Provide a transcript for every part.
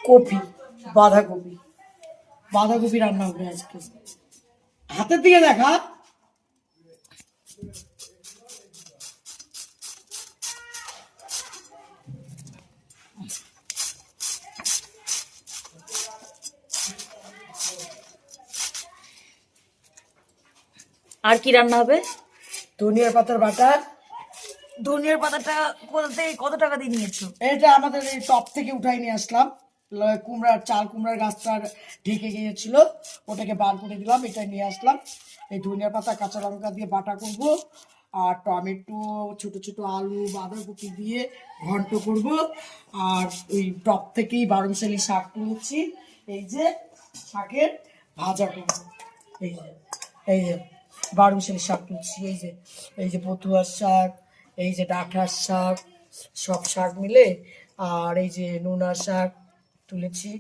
Copy, বাঁধাকপি, বাঁধাকপি রান্না হবে আজকে। হাতের দিকে দেখা। আর কি রান্না হবে? ধনিয়ার পাতার বাটা। ধনিয়ার পাতাটা কোথা থেকে, কত টাকা দিয়ে নিয়েছো? এটা আমাদের এই টপ থেকে উঠাই নিয়ে আসলাম। কুমড়ার চাল, কুমড়ার গাছটা ঢেকে গিয়েছিল, ওটাকে বার করে দিলাম, এটা নিয়ে আসলাম। এই ধনিয়া পাতা কাঁচা লঙ্কা দিয়ে বাটা করব, আর টমেটো, ছোট ছোট আলু, বাঁধাকপি দিয়ে ঘন্ট করব। আর ওই টপ থেকেই 12 মিশালি শাক তুলেছি, এই যে শাকের ভাজা করব। এই যে এই যে 12 মিশালি শাক তুলছি, এই যে বতুয়ার শাক, এই যে ডাঁটার শাক, সব শাক মিলে। আর এই যে নোনা শাক তুলেছি,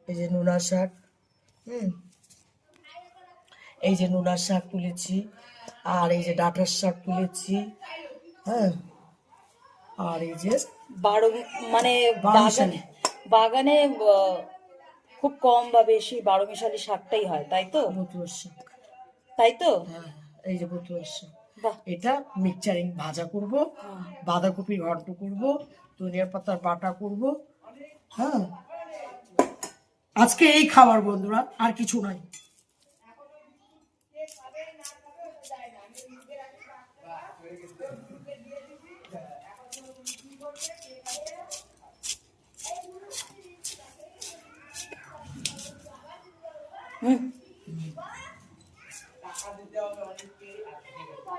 এই যে নোনা শাক, এই যে নোনা শাক তুলেছি, আর এই যে ডাঁটার শাক তুলেছি, হ্যাঁ। আর এই যে মানে বাগানে, বাগানে খুব কম বা বেশি 12 মিশালি শাকটাই হয়, তাই তো? বতুয়ার শাক, তাই তো? হ্যাঁ, এই যে বতুয়ার শাক। বাহ। এটা মিক্সচারিং ভাজা করব, বাঁধাকপির ঘন্ট করব, ধনিয়ার পাতার বাটা করব, হ্যাঁ। আজকে এই খাবার বন্ধুরা, আর কিছু নাই।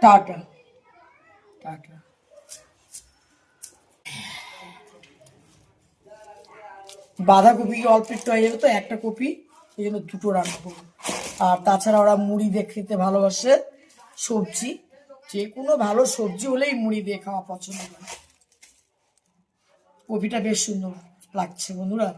Tata tata. বাঁধাকপি অল্প একটু হয়ে যাবে তো, একটা কপি, এই জন্য দুটো রান্না করবো। আর তাছাড়া ওরা মুড়ি দিয়ে খেতে ভালোবাসে, সবজি, যে কোনো ভালো সবজি হলেই মুড়ি দিয়ে খাওয়া পছন্দ করে। কপিটা বেশ সুন্দর লাগছে বন্ধুরা।